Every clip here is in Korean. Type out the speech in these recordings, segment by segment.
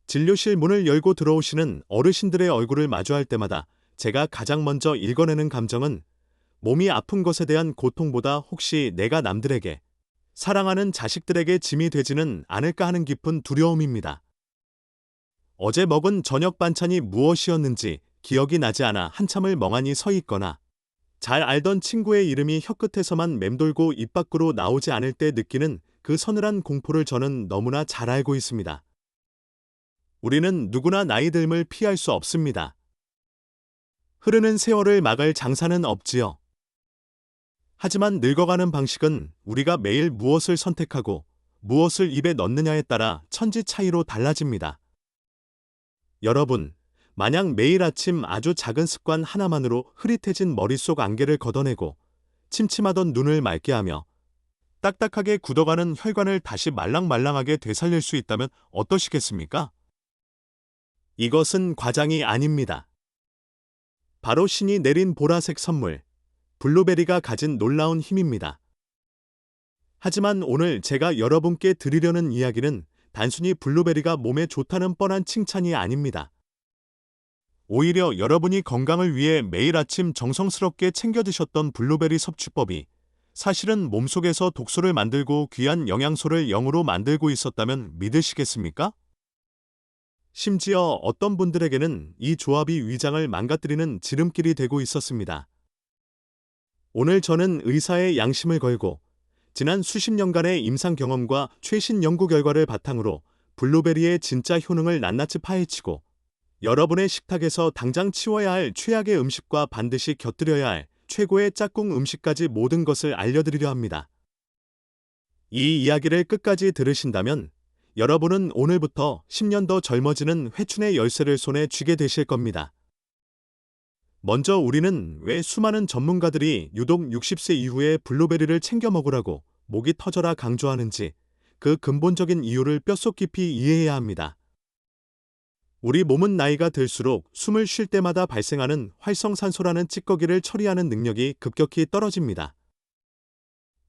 진료실 문을 열고 들어오시는 어르신들의 얼굴을 마주할 때마다 제가 가장 먼저 읽어내는 감정은 몸이 아픈 것에 대한 고통보다 혹시 내가 남들에게, 사랑하는 자식들에게 짐이 되지는 않을까 하는 깊은 두려움입니다. 어제 먹은 저녁 반찬이 무엇이었는지 기억이 나지 않아 한참을 멍하니 서 있거나 잘 알던 친구의 이름이 혀끝에서만 맴돌고 입 밖으로 나오지 않을 때 느끼는 그 서늘한 공포를 저는 너무나 잘 알고 있습니다. 우리는 누구나 나이 듦을 피할 수 없습니다. 흐르는 세월을 막을 장사는 없지요. 하지만 늙어가는 방식은 우리가 매일 무엇을 선택하고 무엇을 입에 넣느냐에 따라 천지 차이로 달라집니다. 여러분, 만약 매일 아침 아주 작은 습관 하나만으로 흐릿해진 머릿속 안개를 걷어내고 침침하던 눈을 맑게 하며 딱딱하게 굳어가는 혈관을 다시 말랑말랑하게 되살릴 수 있다면 어떠시겠습니까? 이것은 과장이 아닙니다. 바로 신이 내린 보라색 선물, 블루베리가 가진 놀라운 힘입니다. 하지만 오늘 제가 여러분께 드리려는 이야기는 단순히 블루베리가 몸에 좋다는 뻔한 칭찬이 아닙니다. 오히려 여러분이 건강을 위해 매일 아침 정성스럽게 챙겨 드셨던 블루베리 섭취법이 사실은 몸속에서 독소를 만들고 귀한 영양소를 영으로 만들고 있었다면 믿으시겠습니까? 심지어 어떤 분들에게는 이 조합이 위장을 망가뜨리는 지름길이 되고 있었습니다. 오늘 저는 의사의 양심을 걸고 지난 수십 년간의 임상 경험과 최신 연구 결과를 바탕으로 블루베리의 진짜 효능을 낱낱이 파헤치고 여러분의 식탁에서 당장 치워야 할 최악의 음식과 반드시 곁들여야 할 최고의 짝꿍 음식까지 모든 것을 알려드리려 합니다. 이 이야기를 끝까지 들으신다면 여러분은 오늘부터 10년 더 젊어지는 회춘의 열쇠를 손에 쥐게 되실 겁니다. 먼저 우리는 왜 수많은 전문가들이 유독 60세 이후에 블루베리를 챙겨 먹으라고 목이 터져라 강조하는지 그 근본적인 이유를 뼛속 깊이 이해해야 합니다. 우리 몸은 나이가 들수록 숨을 쉴 때마다 발생하는 활성산소라는 찌꺼기를 처리하는 능력이 급격히 떨어집니다.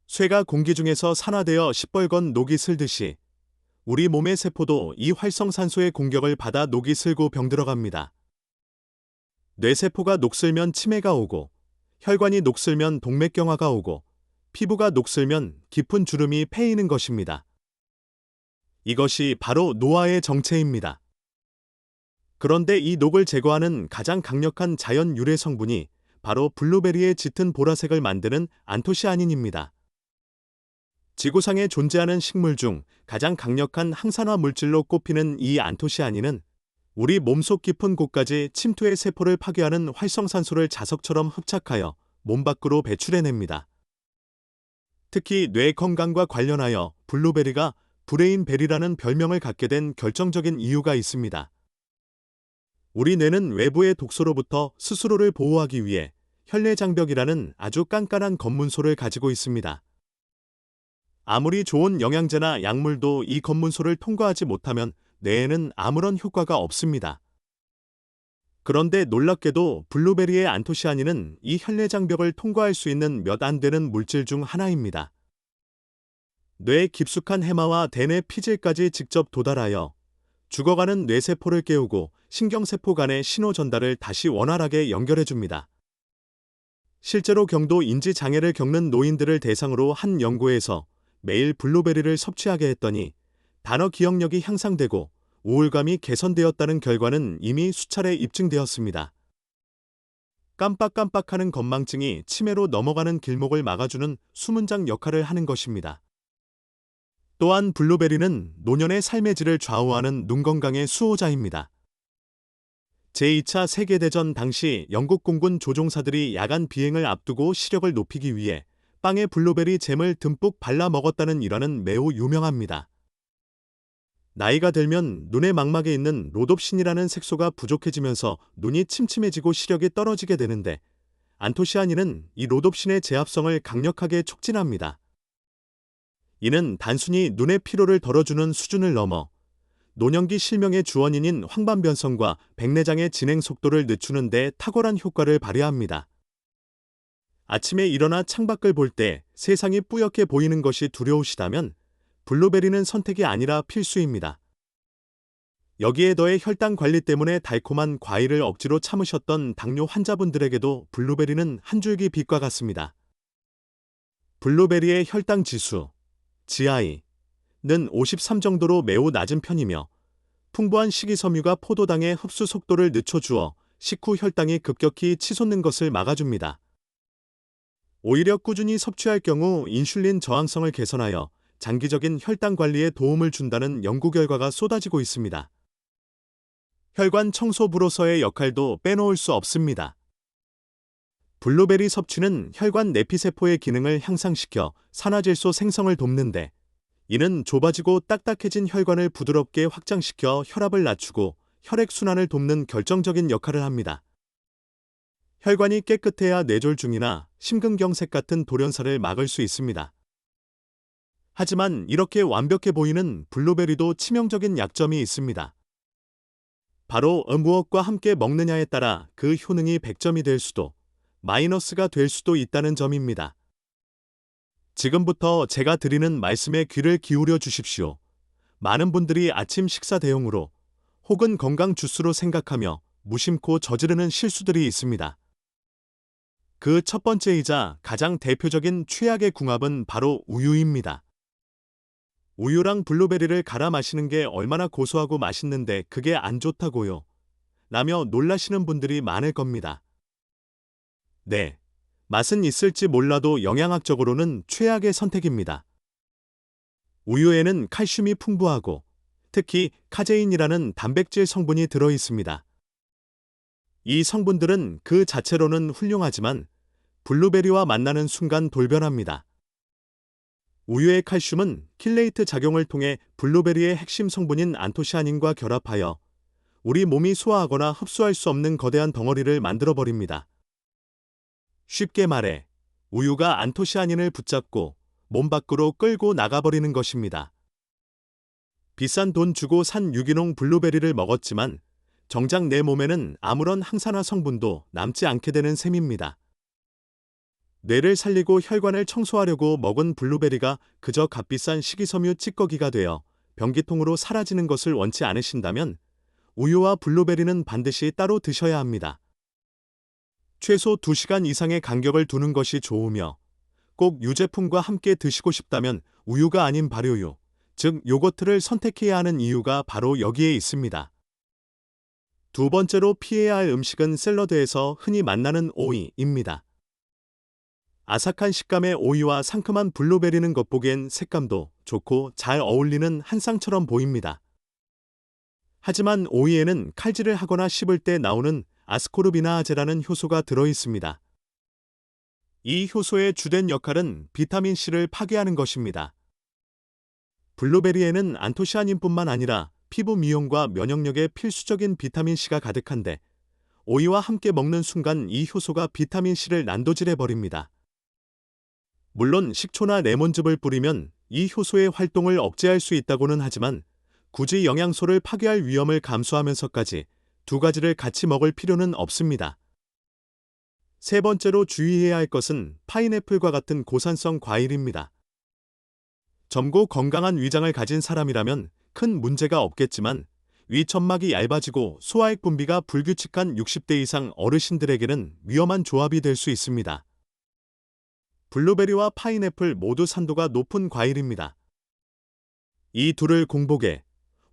쇠가 공기 중에서 산화되어 시뻘건 녹이 슬듯이 우리 몸의 세포도 이 활성산소의 공격을 받아 녹이 슬고 병들어갑니다. 뇌세포가 녹슬면 치매가 오고, 혈관이 녹슬면 동맥경화가 오고, 피부가 녹슬면 깊은 주름이 패이는 것입니다. 이것이 바로 노화의 정체입니다. 그런데 이 녹을 제거하는 가장 강력한 자연 유래 성분이 바로 블루베리의 짙은 보라색을 만드는 안토시아닌입니다. 지구상에 존재하는 식물 중 가장 강력한 항산화 물질로 꼽히는 이 안토시아닌은 우리 몸속 깊은 곳까지 침투의 세포를 파괴하는 활성산소를 자석처럼 흡착하여 몸 밖으로 배출해냅니다. 특히 뇌 건강과 관련하여 블루베리가 브레인베리라는 별명을 갖게 된 결정적인 이유가 있습니다. 우리 뇌는 외부의 독소로부터 스스로를 보호하기 위해 혈내장벽이라는 아주 깐깐한 검문소를 가지고 있습니다. 아무리 좋은 영양제나 약물도 이 검문소를 통과하지 못하면 뇌에는 아무런 효과가 없습니다. 그런데 놀랍게도 블루베리의 안토시아닌은 이 혈내장벽을 통과할 수 있는 몇 안 되는 물질 중 하나입니다. 뇌의 깊숙한 해마와 대뇌 피질까지 직접 도달하여 죽어가는 뇌세포를 깨우고 신경세포 간의 신호 전달을 다시 원활하게 연결해줍니다. 실제로 경도 인지 장애를 겪는 노인들을 대상으로 한 연구에서 매일 블루베리를 섭취하게 했더니 단어 기억력이 향상되고 우울감이 개선되었다는 결과는 이미 수차례 입증되었습니다. 깜빡깜빡하는 건망증이 치매로 넘어가는 길목을 막아주는 수문장 역할을 하는 것입니다. 또한 블루베리는 노년의 삶의 질을 좌우하는 눈 건강의 수호자입니다. 제2차 세계대전 당시 영국 공군 조종사들이 야간 비행을 앞두고 시력을 높이기 위해 빵에 블루베리 잼을 듬뿍 발라 먹었다는 일화는 매우 유명합니다. 나이가 들면 눈의 망막에 있는 로놉신이라는 색소가 부족해지면서 눈이 침침해지고 시력이 떨어지게 되는데 안토시아닌은 이 로놉신의 제합성을 강력하게 촉진합니다. 이는 단순히 눈의 피로를 덜어주는 수준을 넘어 노년기 실명의 주원인인 황반변성과 백내장의 진행 속도를 늦추는 데 탁월한 효과를 발휘합니다. 아침에 일어나 창밖을 볼 때 세상이 뿌옇게 보이는 것이 두려우시다면 블루베리는 선택이 아니라 필수입니다. 여기에 더해 혈당 관리 때문에 달콤한 과일을 억지로 참으셨던 당뇨 환자분들에게도 블루베리는 한 줄기 빛과 같습니다. 블루베리의 혈당 지수, GI는 53 정도로 매우 낮은 편이며 풍부한 식이섬유가 포도당의 흡수 속도를 늦춰주어 식후 혈당이 급격히 치솟는 것을 막아줍니다. 오히려 꾸준히 섭취할 경우 인슐린 저항성을 개선하여 장기적인 혈당 관리에 도움을 준다는 연구 결과가 쏟아지고 있습니다. 혈관 청소부로서의 역할도 빼놓을 수 없습니다. 블루베리 섭취는 혈관 내피세포의 기능을 향상시켜 산화질소 생성을 돕는데, 이는 좁아지고 딱딱해진 혈관을 부드럽게 확장시켜 혈압을 낮추고 혈액순환을 돕는 결정적인 역할을 합니다. 혈관이 깨끗해야 뇌졸중이나 심근경색 같은 돌연사를 막을 수 있습니다. 하지만 이렇게 완벽해 보이는 블루베리도 치명적인 약점이 있습니다. 바로 무엇과 함께 먹느냐에 따라 그 효능이 100점이 될 수도 마이너스가 될 수도 있다는 점입니다. 지금부터 제가 드리는 말씀에 귀를 기울여 주십시오. 많은 분들이 아침 식사 대용으로 혹은 건강 주스로 생각하며 무심코 저지르는 실수들이 있습니다. 그 첫 번째이자 가장 대표적인 최악의 궁합은 바로 우유입니다. 우유랑 블루베리를 갈아 마시는 게 얼마나 고소하고 맛있는데 그게 안 좋다고요? 라며 놀라시는 분들이 많을 겁니다. 네, 맛은 있을지 몰라도 영양학적으로는 최악의 선택입니다. 우유에는 칼슘이 풍부하고 특히 카제인이라는 단백질 성분이 들어 있습니다. 이 성분들은 그 자체로는 훌륭하지만 블루베리와 만나는 순간 돌변합니다. 우유의 칼슘은 킬레이트 작용을 통해 블루베리의 핵심 성분인 안토시아닌과 결합하여 우리 몸이 소화하거나 흡수할 수 없는 거대한 덩어리를 만들어버립니다. 쉽게 말해 우유가 안토시아닌을 붙잡고 몸 밖으로 끌고 나가버리는 것입니다. 비싼 돈 주고 산 유기농 블루베리를 먹었지만 정작 내 몸에는 아무런 항산화 성분도 남지 않게 되는 셈입니다. 뇌를 살리고 혈관을 청소하려고 먹은 블루베리가 그저 값비싼 식이섬유 찌꺼기가 되어 변기통으로 사라지는 것을 원치 않으신다면 우유와 블루베리는 반드시 따로 드셔야 합니다. 최소 2시간 이상의 간격을 두는 것이 좋으며 꼭 유제품과 함께 드시고 싶다면 우유가 아닌 발효유, 즉 요거트를 선택해야 하는 이유가 바로 여기에 있습니다. 두 번째로 피해야 할 음식은 샐러드에서 흔히 만나는 오이입니다. 아삭한 식감의 오이와 상큼한 블루베리는 겉보기엔 색감도 좋고 잘 어울리는 한 쌍처럼 보입니다. 하지만 오이에는 칼질을 하거나 씹을 때 나오는 아스코르비나아제라는 효소가 들어 있습니다. 이 효소의 주된 역할은 비타민C를 파괴하는 것입니다. 블루베리에는 안토시아닌뿐만 아니라 피부 미용과 면역력에 필수적인 비타민C가 가득한데 오이와 함께 먹는 순간 이 효소가 비타민C를 난도질해버립니다. 물론 식초나 레몬즙을 뿌리면 이 효소의 활동을 억제할 수 있다고는 하지만 굳이 영양소를 파괴할 위험을 감수하면서까지 두 가지를 같이 먹을 필요는 없습니다. 세 번째로 주의해야 할 것은 파인애플과 같은 고산성 과일입니다. 젊고 건강한 위장을 가진 사람이라면 큰 문제가 없겠지만 위점막이 얇아지고 소화액 분비가 불규칙한 60대 이상 어르신들에게는 위험한 조합이 될 수 있습니다. 블루베리와 파인애플 모두 산도가 높은 과일입니다. 이 둘을 공복에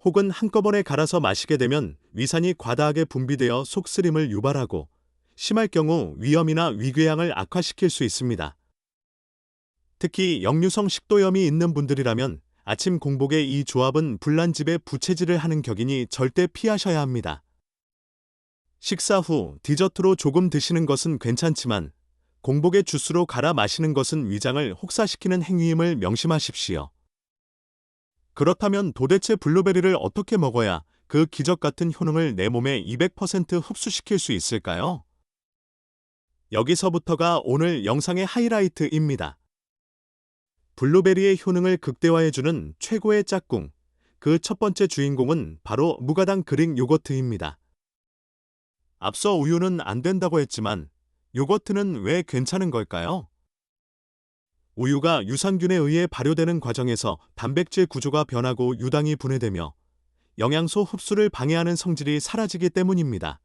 혹은 한꺼번에 갈아서 마시게 되면 위산이 과다하게 분비되어 속쓰림을 유발하고 심할 경우 위염이나 위궤양을 악화시킬 수 있습니다. 특히 역류성 식도염이 있는 분들이라면 아침 공복에 이 조합은 불난집에 부채질을 하는 격이니 절대 피하셔야 합니다. 식사 후 디저트로 조금 드시는 것은 괜찮지만 공복에 주스로 갈아 마시는 것은 위장을 혹사시키는 행위임을 명심하십시오. 그렇다면 도대체 블루베리를 어떻게 먹어야 그 기적 같은 효능을 내 몸에 200% 흡수시킬 수 있을까요? 여기서부터가 오늘 영상의 하이라이트입니다. 블루베리의 효능을 극대화해주는 최고의 짝꿍, 그 첫 번째 주인공은 바로 무가당 그릭 요거트입니다. 앞서 우유는 안 된다고 했지만 요거트는 왜 괜찮은 걸까요? 우유가 유산균에 의해 발효되는 과정에서 단백질 구조가 변하고 유당이 분해되며 영양소 흡수를 방해하는 성질이 사라지기 때문입니다.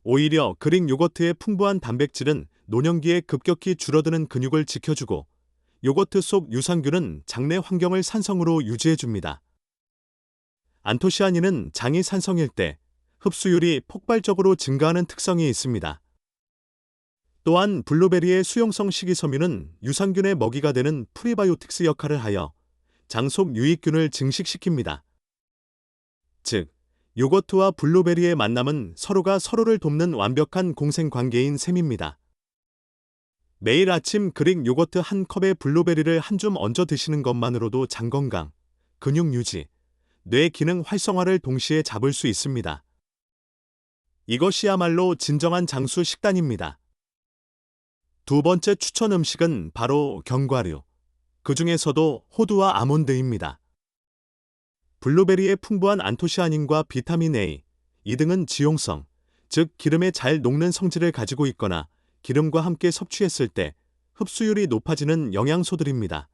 오히려 그릭 요거트의 풍부한 단백질은 노년기에 급격히 줄어드는 근육을 지켜주고 요거트 속 유산균은 장내 환경을 산성으로 유지해줍니다. 안토시아닌은 장이 산성일 때 흡수율이 폭발적으로 증가하는 특성이 있습니다. 또한 블루베리의 수용성 식이섬유는 유산균의 먹이가 되는 프리바이오틱스 역할을 하여 장 속 유익균을 증식시킵니다. 즉, 요거트와 블루베리의 만남은 서로가 서로를 돕는 완벽한 공생관계인 셈입니다. 매일 아침 그릭 요거트 한 컵에 블루베리를 한 줌 얹어 드시는 것만으로도 장 건강, 근육 유지, 뇌 기능 활성화를 동시에 잡을 수 있습니다. 이것이야말로 진정한 장수 식단입니다. 두 번째 추천 음식은 바로 견과류, 그 중에서도 호두와 아몬드입니다. 블루베리의 풍부한 안토시아닌과 비타민 A, 이 등은 지용성, 즉 기름에 잘 녹는 성질을 가지고 있거나 기름과 함께 섭취했을 때 흡수율이 높아지는 영양소들입니다.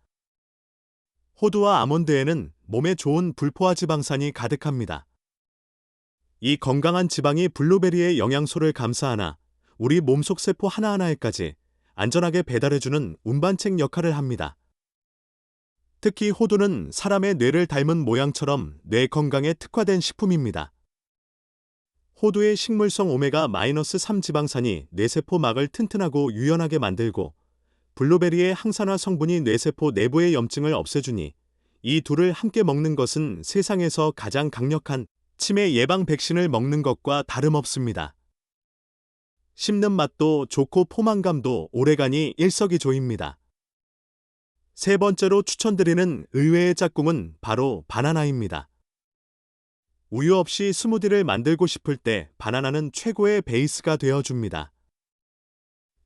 호두와 아몬드에는 몸에 좋은 불포화 지방산이 가득합니다. 이 건강한 지방이 블루베리의 영양소를 감싸안아 우리 몸속 세포 하나하나에까지 안전하게 배달해주는 운반책 역할을 합니다. 특히 호두는 사람의 뇌를 닮은 모양처럼 뇌 건강에 특화된 식품입니다. 호두의 식물성 오메가-3 지방산이 뇌세포 막을 튼튼하고 유연하게 만들고 블루베리의 항산화 성분이 뇌세포 내부의 염증을 없애주니 이 둘을 함께 먹는 것은 세상에서 가장 강력한 치매 예방 백신을 먹는 것과 다름없습니다. 씹는 맛도 좋고 포만감도 오래가니 일석이조입니다. 세 번째로 추천드리는 의외의 짝꿍은 바로 바나나입니다. 우유 없이 스무디를 만들고 싶을 때 바나나는 최고의 베이스가 되어줍니다.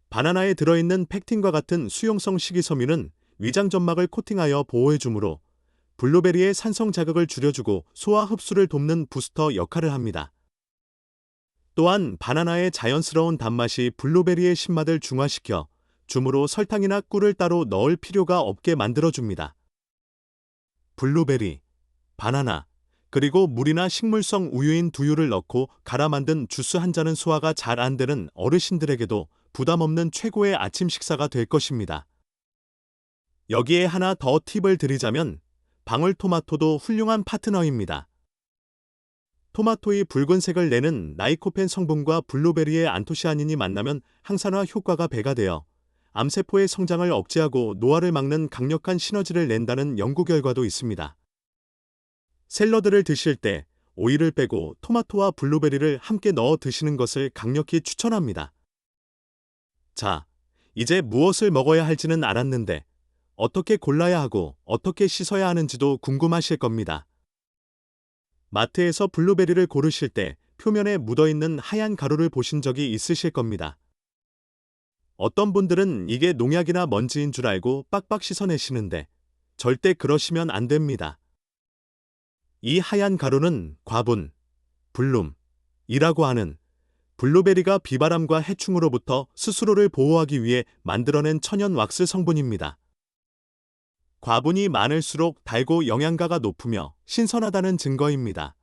바나나에 들어있는 팩틴과 같은 수용성 식이섬유는 위장 점막을 코팅하여 보호해주므로 블루베리의 산성 자극을 줄여주고 소화 흡수를 돕는 부스터 역할을 합니다. 또한 바나나의 자연스러운 단맛이 블루베리의 신맛을 중화시켜 줌으로 설탕이나 꿀을 따로 넣을 필요가 없게 만들어줍니다. 블루베리, 바나나, 그리고 물이나 식물성 우유인 두유를 넣고 갈아 만든 주스 한 잔은 소화가 잘 안 되는 어르신들에게도 부담 없는 최고의 아침 식사가 될 것입니다. 여기에 하나 더 팁을 드리자면 방울토마토도 훌륭한 파트너입니다. 토마토의 붉은색을 내는 라이코펜 성분과 블루베리의 안토시아닌이 만나면 항산화 효과가 배가 되어 암세포의 성장을 억제하고 노화를 막는 강력한 시너지를 낸다는 연구 결과도 있습니다. 샐러드를 드실 때 오이를 빼고 토마토와 블루베리를 함께 넣어 드시는 것을 강력히 추천합니다. 자, 이제 무엇을 먹어야 할지는 알았는데 어떻게 골라야 하고 어떻게 씻어야 하는지도 궁금하실 겁니다. 마트에서 블루베리를 고르실 때 표면에 묻어있는 하얀 가루를 보신 적이 있으실 겁니다. 어떤 분들은 이게 농약이나 먼지인 줄 알고 빡빡 씻어내시는데 절대 그러시면 안 됩니다. 이 하얀 가루는 과분, 블룸이라고 하는 블루베리가 비바람과 해충으로부터 스스로를 보호하기 위해 만들어낸 천연 왁스 성분입니다. 과분이 많을수록 달고 영양가가 높으며 신선하다는 증거입니다.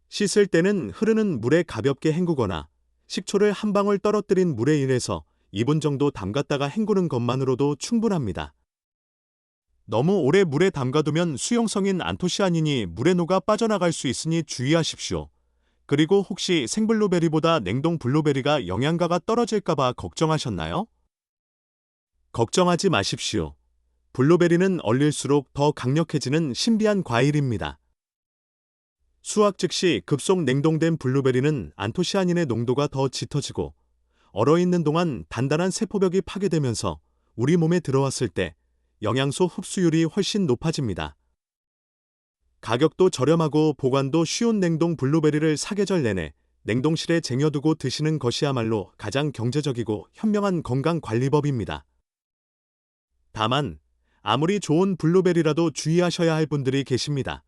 씻을 때는 흐르는 물에 가볍게 헹구거나 식초를 한 방울 떨어뜨린 물에 1에서 2분 정도 담갔다가 헹구는 것만으로도 충분합니다. 너무 오래 물에 담가두면 수용성인 안토시아닌이 물에 녹아 빠져나갈 수 있으니 주의하십시오. 그리고 혹시 생블루베리보다 냉동 블루베리가 영양가가 떨어질까봐 걱정하셨나요? 걱정하지 마십시오. 블루베리는 얼릴수록 더 강력해지는 신비한 과일입니다. 수확 즉시 급속 냉동된 블루베리는 안토시아닌의 농도가 더 짙어지고 얼어있는 동안 단단한 세포벽이 파괴되면서 우리 몸에 들어왔을 때 영양소 흡수율이 훨씬 높아집니다. 가격도 저렴하고 보관도 쉬운 냉동 블루베리를 사계절 내내 냉동실에 쟁여두고 드시는 것이야말로 가장 경제적이고 현명한 건강관리법입니다. 다만 아무리 좋은 블루베리라도 주의하셔야 할 분들이 계십니다.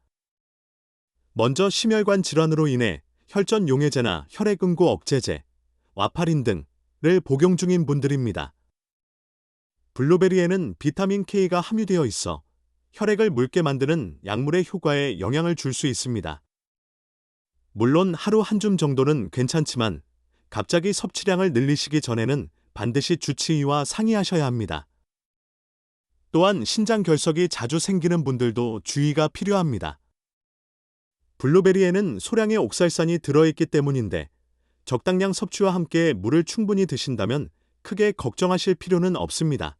먼저 심혈관 질환으로 인해 혈전 용해제나 혈액응고 억제제, 와파린 등을 복용 중인 분들입니다. 블루베리에는 비타민 K가 함유되어 있어 혈액을 묽게 만드는 약물의 효과에 영향을 줄 수 있습니다. 물론 하루 한 줌 정도는 괜찮지만 갑자기 섭취량을 늘리시기 전에는 반드시 주치의와 상의하셔야 합니다. 또한 신장 결석이 자주 생기는 분들도 주의가 필요합니다. 블루베리에는 소량의 옥살산이 들어있기 때문인데 적당량 섭취와 함께 물을 충분히 드신다면 크게 걱정하실 필요는 없습니다.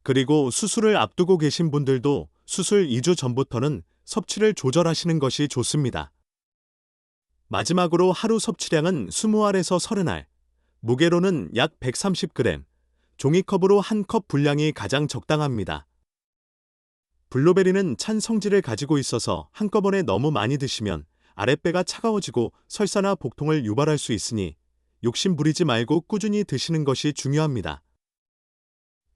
그리고 수술을 앞두고 계신 분들도 수술 2주 전부터는 섭취를 조절하시는 것이 좋습니다. 마지막으로 하루 섭취량은 20알에서 30알, 무게로는 약 130g, 종이컵으로 한 컵 분량이 가장 적당합니다. 블루베리는 찬 성질을 가지고 있어서 한꺼번에 너무 많이 드시면 아랫배가 차가워지고 설사나 복통을 유발할 수 있으니 욕심 부리지 말고 꾸준히 드시는 것이 중요합니다.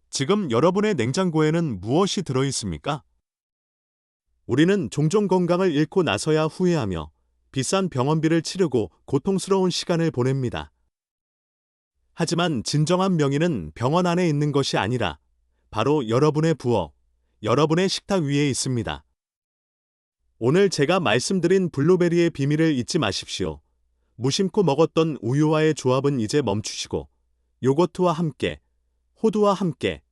지금 여러분의 냉장고에는 무엇이 들어있습니까? 우리는 종종 건강을 잃고 나서야 후회하며 비싼 병원비를 치르고 고통스러운 시간을 보냅니다. 하지만 진정한 명의는 병원 안에 있는 것이 아니라 바로 여러분의 부엌, 여러분의 식탁 위에 있습니다. 오늘 제가 말씀드린 블루베리의 비밀을 잊지 마십시오. 무심코 먹었던 우유와의 조합은 이제 멈추시고 요거트와 함께, 호두와 함께,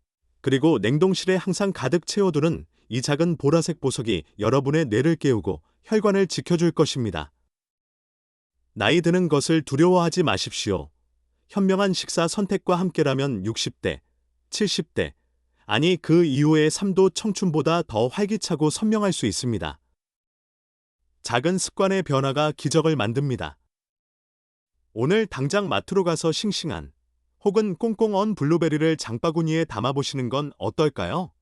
그리고 냉동실에 항상 가득 채워두는 이 작은 보라색 보석이 여러분의 뇌를 깨우고 혈관을 지켜줄 것입니다. 나이 드는 것을 두려워하지 마십시오. 현명한 식사 선택과 함께라면 60대, 70대, 아니 그 이후의 삶도 청춘보다 더 활기차고 선명할 수 있습니다. 작은 습관의 변화가 기적을 만듭니다. 오늘 당장 마트로 가서 싱싱한 혹은 꽁꽁 언 블루베리를 장바구니에 담아보시는 건 어떨까요?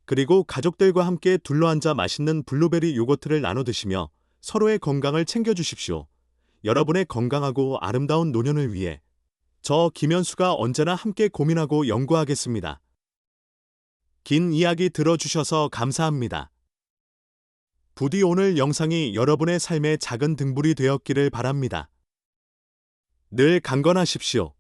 그리고 가족들과 함께 둘러앉아 맛있는 블루베리 요거트를 나눠 드시며 서로의 건강을 챙겨주십시오. 여러분의 건강하고 아름다운 노년을 위해 저 김현수가 언제나 함께 고민하고 연구하겠습니다. 긴 이야기 들어주셔서 감사합니다. 부디 오늘 영상이 여러분의 삶의 작은 등불이 되었기를 바랍니다. 늘 강건하십시오.